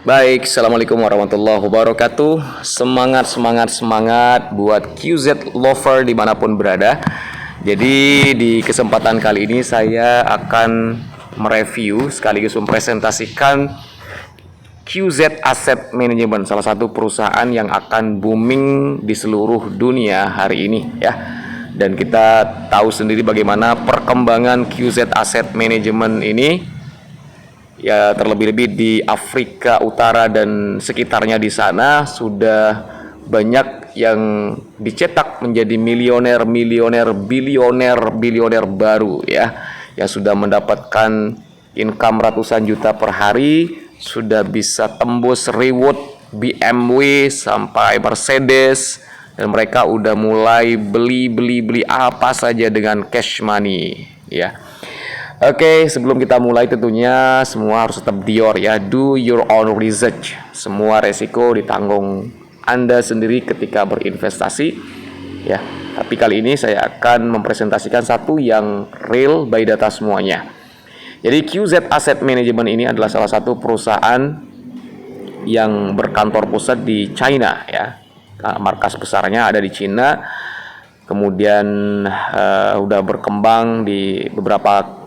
Baik, Assalamualaikum warahmatullahi wabarakatuh. Semangat, semangat, semangat buat QZ Lover dimanapun berada. Jadi di kesempatan kali ini saya akan mereview sekaligus mempresentasikan QZ Asset Management, salah satu perusahaan yang akan booming di seluruh dunia hari ini ya. Dan kita tahu sendiri bagaimana perkembangan QZ Asset Management ini ya, terlebih-lebih di Afrika Utara dan sekitarnya. Di sana sudah banyak yang dicetak menjadi milioner, bilioner baru ya, yang sudah mendapatkan income ratusan juta per hari, sudah bisa tembus reward BMW sampai Mercedes, dan mereka udah mulai beli apa saja dengan cash money ya. Oke, sebelum kita mulai tentunya semua harus tetap Dior ya. Do your own research. Semua resiko ditanggung Anda sendiri ketika berinvestasi ya. Tapi kali ini saya akan mempresentasikan satu yang real by data semuanya. Jadi QZ Asset Management ini adalah salah satu perusahaan yang berkantor pusat di China ya. Markas besarnya ada di China. Kemudian udah berkembang di beberapa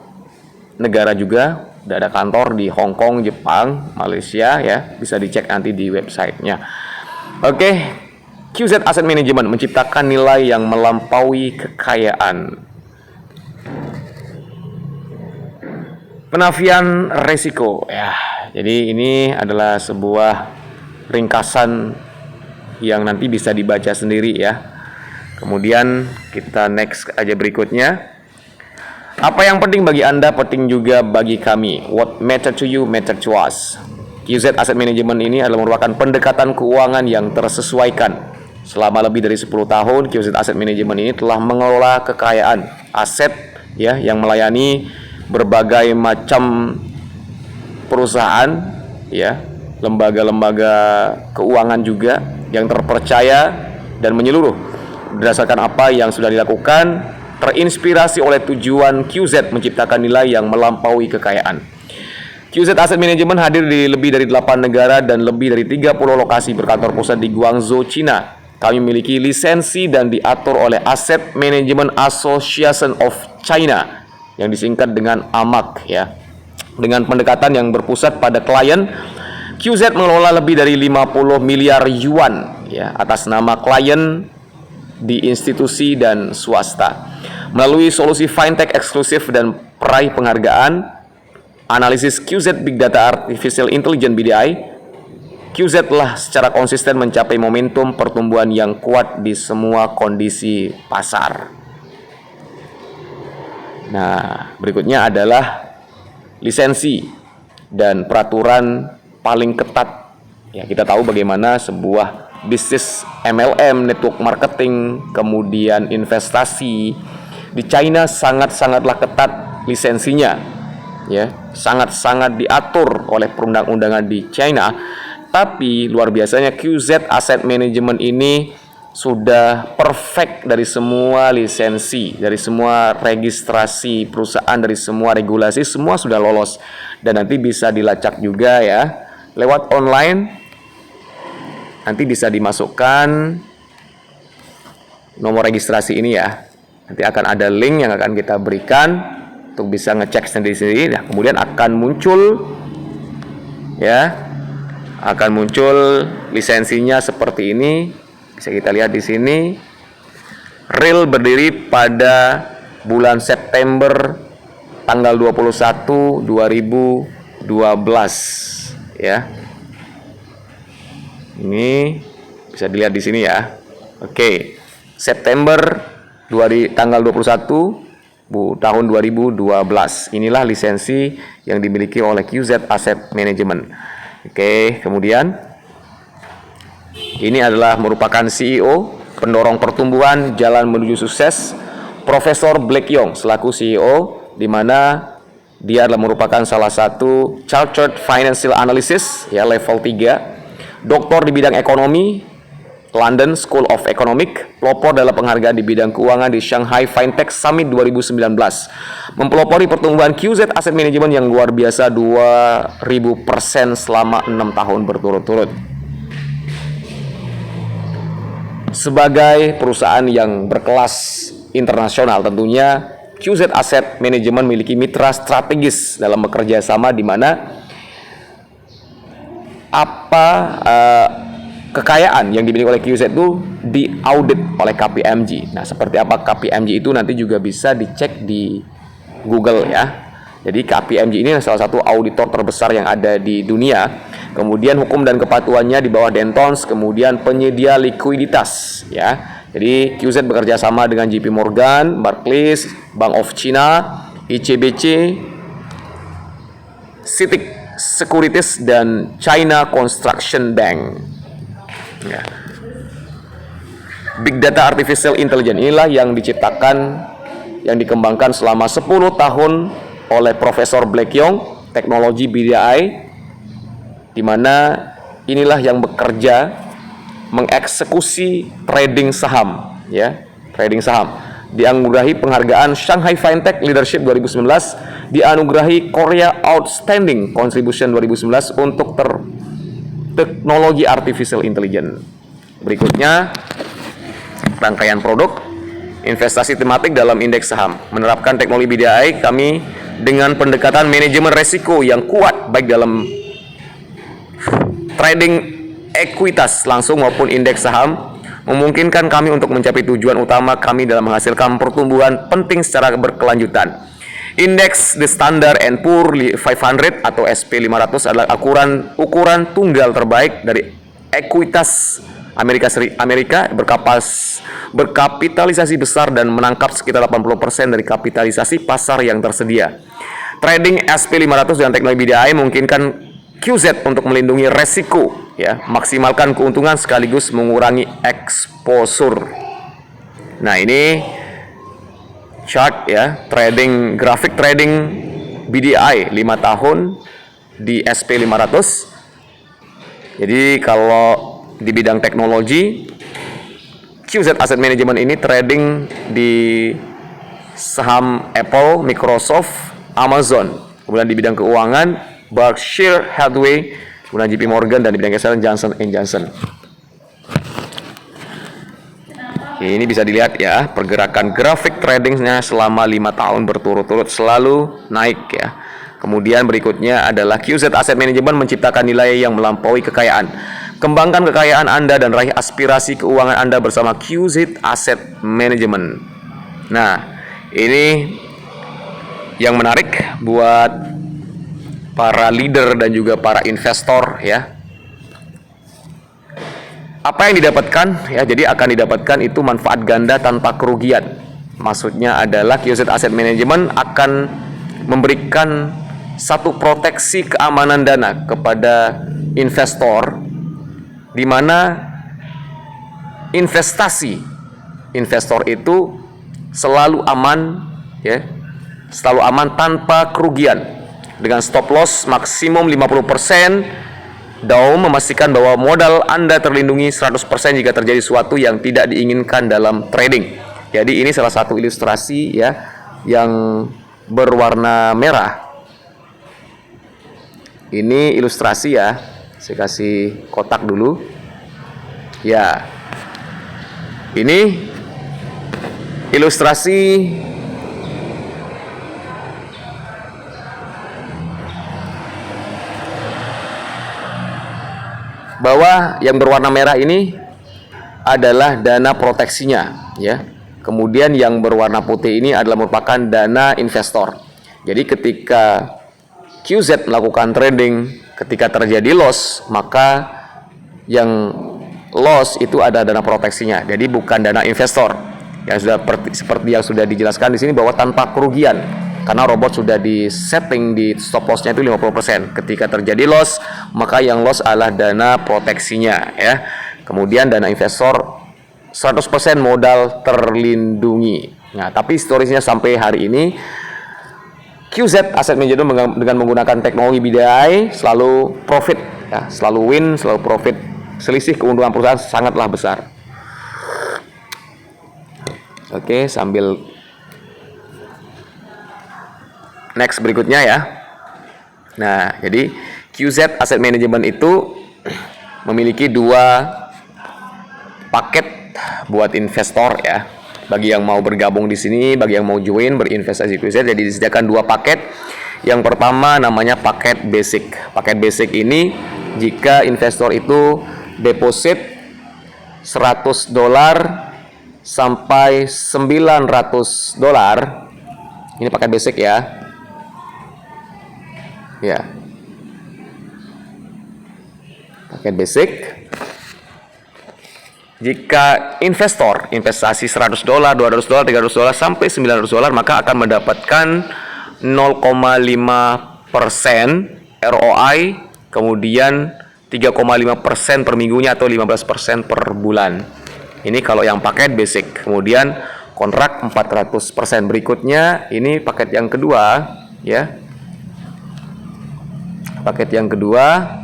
negara juga, udah ada kantor di Hong Kong, Jepang, Malaysia ya, bisa dicek nanti di websitenya. Oke, QZ Asset Management menciptakan nilai yang melampaui kekayaan. Penafian resiko ya, jadi ini adalah sebuah ringkasan yang nanti bisa dibaca sendiri ya. Kemudian kita next aja berikutnya. Apa yang penting bagi Anda, penting juga bagi kami. What matter to you, matter to us. QZ Asset Management ini adalah merupakan pendekatan keuangan yang tersesuaikan. Selama lebih dari 10 tahun, QZ Asset Management ini telah mengelola kekayaan aset ya, yang melayani berbagai macam perusahaan ya, lembaga-lembaga keuangan juga yang terpercaya dan menyeluruh. Berdasarkan apa yang sudah dilakukan, terinspirasi oleh tujuan QZ menciptakan nilai yang melampaui kekayaan. QZ Asset Management hadir di lebih dari 8 negara dan lebih dari 30 lokasi berkantor pusat di Guangzhou, China. Kami memiliki lisensi dan diatur oleh Asset Management Association of China yang disingkat dengan AMAC ya. Dengan pendekatan yang berpusat pada klien, QZ mengelola lebih dari 50 miliar yuan ya atas nama klien di institusi dan swasta. Melalui solusi fintech eksklusif dan peraih penghargaan, analisis QZ Big Data Artificial Intelligence BDI, QZ telah secara konsisten mencapai momentum pertumbuhan yang kuat di semua kondisi pasar. Nah, berikutnya adalah lisensi dan peraturan paling ketat. Ya, kita tahu bagaimana sebuah bisnis MLM, network marketing, kemudian investasi di China sangat-sangatlah ketat lisensinya ya, sangat-sangat diatur oleh perundang-undangan di China. Tapi luar biasanya QZ Asset Management ini sudah perfect dari semua lisensi, dari semua registrasi perusahaan, dari semua regulasi, semua sudah lolos dan nanti bisa dilacak juga ya lewat online. Nanti bisa dimasukkan nomor registrasi ini ya. Nanti akan ada link yang akan kita berikan untuk bisa ngecek sendiri-sendiri. Nah, kemudian akan muncul ya, akan muncul lisensinya seperti ini. Bisa kita lihat di sini. Real berdiri pada bulan September tanggal 21 2012 ya. Ini bisa dilihat di sini ya. Oke, September tanggal 21 tahun 2012. Inilah lisensi yang dimiliki oleh QZ Asset Management. Oke, kemudian ini adalah merupakan CEO pendorong pertumbuhan jalan menuju sukses, Profesor Black Yong selaku CEO, di mana dia adalah merupakan salah satu Chartered Financial Analyst ya level 3. Doktor di bidang ekonomi, London School of Economics, pelopor dalam penghargaan di bidang keuangan di Shanghai Fintech Summit 2019. mempelopori pertumbuhan QZ Asset Management yang luar biasa 2000% selama 6 tahun berturut-turut. Sebagai perusahaan yang berkelas internasional, tentunya QZ Asset Management memiliki mitra strategis dalam bekerja sama, di mana kekayaan yang dimiliki oleh QZ itu diaudit oleh KPMG. Nah, seperti apa KPMG itu nanti juga bisa dicek di Google ya. Jadi KPMG ini salah satu auditor terbesar yang ada di dunia. Kemudian hukum dan kepatuhannya di bawah Dentons, kemudian penyedia likuiditas ya. Jadi QZ bekerja sama dengan JP Morgan, Barclays, Bank of China, ICBC, CITIC Securities, dan China Construction Bank. Ya. Big Data Artificial Intelligence inilah yang yang dikembangkan selama 10 tahun oleh Profesor Black Yong, teknologi BDI, di mana inilah yang bekerja mengeksekusi trading saham, ya, trading saham. Dianugerahi penghargaan Shanghai Fintech Leadership 2019, dianugerahi Korea Outstanding Contribution 2019 untuk teknologi artificial intelligence. Berikutnya, rangkaian produk investasi tematik dalam indeks saham. Menerapkan teknologi BDI kami dengan pendekatan manajemen resiko yang kuat baik dalam trading ekuitas langsung maupun indeks saham, memungkinkan kami untuk mencapai tujuan utama kami dalam menghasilkan pertumbuhan penting secara berkelanjutan. Indeks The Standard and Poor 500 atau SP500 adalah ukuran tunggal terbaik dari ekuitas Amerika berkapitalisasi besar dan menangkap sekitar 80% dari kapitalisasi pasar yang tersedia. Trading SP500 dengan teknologi BDI memungkinkan QZ untuk melindungi resiko, ya, maksimalkan keuntungan sekaligus mengurangi exposure. Nah, ini chart ya, grafik trading BDI 5 tahun di SP500. Jadi kalau di bidang teknologi, QZ Asset Management ini trading di saham Apple, Microsoft, Amazon. Kemudian di bidang keuangan, Berkshire Hathaway, kemudian JP Morgan, dan di bidang kesehatan Johnson & Johnson. Oke, ini bisa dilihat ya, pergerakan grafik tradingnya selama 5 tahun berturut-turut selalu naik ya. Kemudian berikutnya adalah QZ Asset Management menciptakan nilai yang melampaui kekayaan. Kembangkan kekayaan Anda dan raih aspirasi keuangan Anda bersama QZ Asset Management. Nah, ini yang menarik buat para leader dan juga para investor ya. Apa yang didapatkan ya? Jadi akan didapatkan itu manfaat ganda tanpa kerugian. Maksudnya adalah QZ Asset Management akan memberikan satu proteksi keamanan dana kepada investor, di mana investor itu selalu aman ya, selalu aman tanpa kerugian dengan stop loss maksimum 50%. Daum memastikan bahwa modal Anda terlindungi 100% jika terjadi sesuatu yang tidak diinginkan dalam trading. Jadi ini salah satu ilustrasi ya yang berwarna merah. Ini ilustrasi ya. Saya kasih kotak dulu. Ya. Ini ilustrasi bahwa yang berwarna merah ini adalah dana proteksinya ya. Kemudian yang berwarna putih ini adalah merupakan dana investor. Jadi ketika QZ melakukan trading, ketika terjadi loss, maka yang loss itu ada dana proteksinya. Jadi bukan dana investor. Yang sudah seperti yang sudah dijelaskan di sini bahwa tanpa kerugian. Karena robot sudah di-setting di stop loss-nya itu 50%. Ketika terjadi loss, maka yang loss adalah dana proteksinya ya. Kemudian dana investor 100% modal terlindungi. Nah, tapi historisnya sampai hari ini QZ Asset Management dengan menggunakan teknologi BDI selalu profit ya, selalu win, selalu profit. Selisih keuntungan perusahaan sangatlah besar. Oke, sambil next berikutnya ya. Nah, jadi QZ Asset Management itu memiliki dua paket buat investor ya. Bagi yang mau bergabung di sini, bagi yang mau join berinvestasi QZ, jadi disediakan dua paket. Yang pertama namanya paket basic. Paket basic ini jika investor itu deposit $100 sampai $900. Ini paket basic ya. Ya. Paket basic. Jika investor investasi $100, $200, $300 sampai $900, maka akan mendapatkan 0,5% ROI, kemudian 3,5% per minggunya atau 15% per bulan. Ini kalau yang paket basic. Kemudian kontrak 400%. Berikutnya ini paket yang kedua ya. Paket yang kedua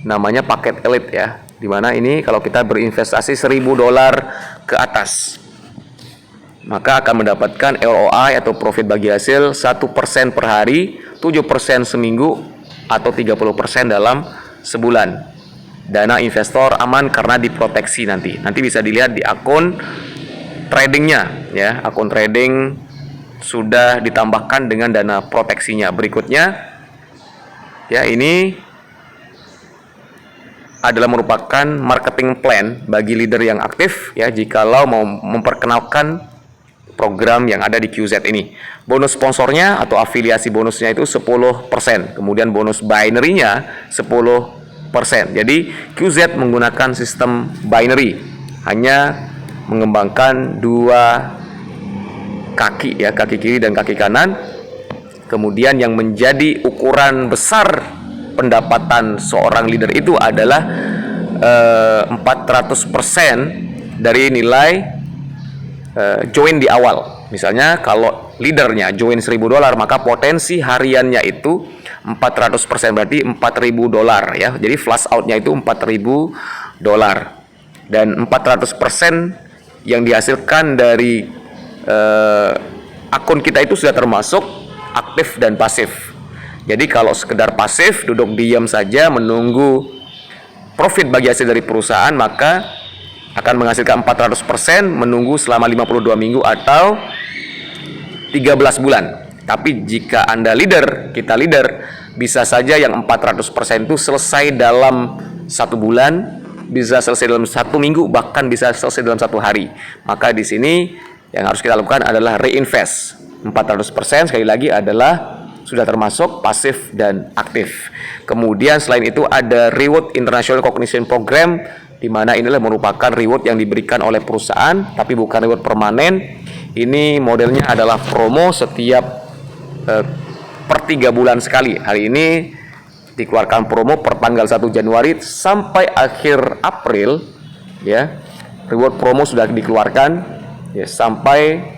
namanya paket elite ya, dimana ini kalau kita berinvestasi $1.000 ke atas, maka akan mendapatkan ROI atau profit bagi hasil 1% per hari, 7% seminggu, atau 30% dalam sebulan. Dana investor aman karena diproteksi nanti bisa dilihat di akun tradingnya ya. Akun trading sudah ditambahkan dengan dana proteksinya. Berikutnya ya, ini adalah merupakan marketing plan bagi leader yang aktif ya, jikalau mau memperkenalkan program yang ada di QZ ini. Bonus sponsornya atau afiliasi bonusnya itu 10%, kemudian bonus binary-nya 10%. Jadi QZ menggunakan sistem binary, hanya mengembangkan dua kaki ya, kaki kiri dan kaki kanan. Kemudian yang menjadi ukuran besar pendapatan seorang leader itu adalah 400% dari nilai join di awal. Misalnya kalau leadernya join $1.000, maka potensi hariannya itu 400%, berarti $4.000 ya. Jadi flash outnya itu $4.000, dan 400% yang dihasilkan dari akun kita itu sudah termasuk aktif dan pasif. Jadi kalau sekedar pasif, duduk diam saja menunggu profit bagi hasil dari perusahaan, maka akan menghasilkan 400% menunggu selama 52 minggu atau 13 bulan. Tapi jika Anda leader, kita leader, bisa saja yang 400% itu selesai dalam 1 bulan, bisa selesai dalam 1 minggu, bahkan bisa selesai dalam 1 hari. Maka di sini yang harus kita lakukan adalah reinvest. 400% sekali lagi adalah sudah termasuk pasif dan aktif. Kemudian selain itu ada Reward International Recognition Program, di mana inilah merupakan reward yang diberikan oleh perusahaan, tapi bukan reward permanen. Ini modelnya adalah promo setiap per 3 bulan sekali. Hari ini dikeluarkan promo per tanggal 1 Januari sampai akhir April ya. Reward promo sudah dikeluarkan ya, sampai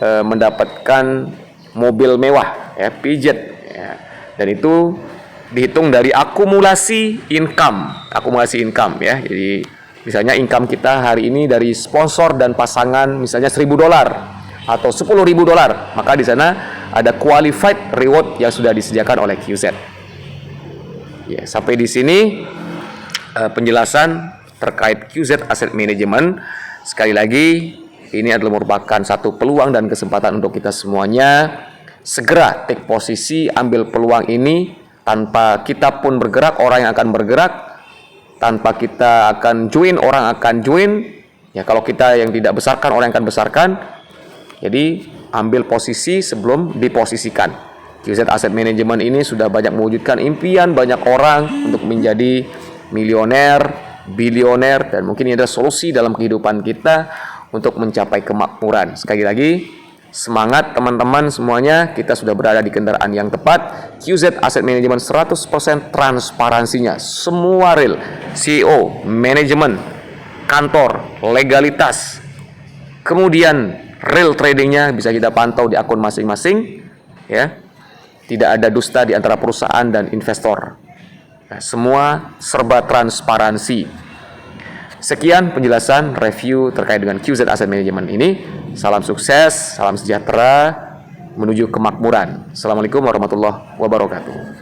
mendapatkan mobil mewah ya, Peugeot ya. Dan itu dihitung dari akumulasi income ya. Jadi misalnya income kita hari ini dari sponsor dan pasangan misalnya $1.000 atau $10.000, maka di sana ada qualified reward yang sudah disediakan oleh QZ. Ya, sampai di sini penjelasan terkait QZ Asset Management. Sekali lagi, ini adalah merupakan satu peluang dan kesempatan untuk kita semuanya segera take posisi, ambil peluang ini. Tanpa kita pun bergerak, orang yang akan bergerak. Tanpa kita akan join, orang akan join. Ya, kalau kita yang tidak besarkan, orang yang akan besarkan. Jadi ambil posisi sebelum diposisikan. QZ Asset Management ini sudah banyak mewujudkan impian banyak orang untuk menjadi milioner, bilioner, dan mungkin ini adalah solusi dalam kehidupan kita untuk mencapai kemakmuran. Sekali lagi, semangat teman-teman semuanya, kita sudah berada di kendaraan yang tepat. QZ Asset Management 100% transparansinya, semua real, CEO, manajemen, kantor, legalitas, kemudian real tradingnya bisa kita pantau di akun masing-masing ya. Tidak ada dusta di antara perusahaan dan investor. Nah, semua serba transparansi. Sekian penjelasan review terkait dengan QZ Asset Management ini. Salam sukses, salam sejahtera, menuju kemakmuran. Assalamualaikum warahmatullahi wabarakatuh.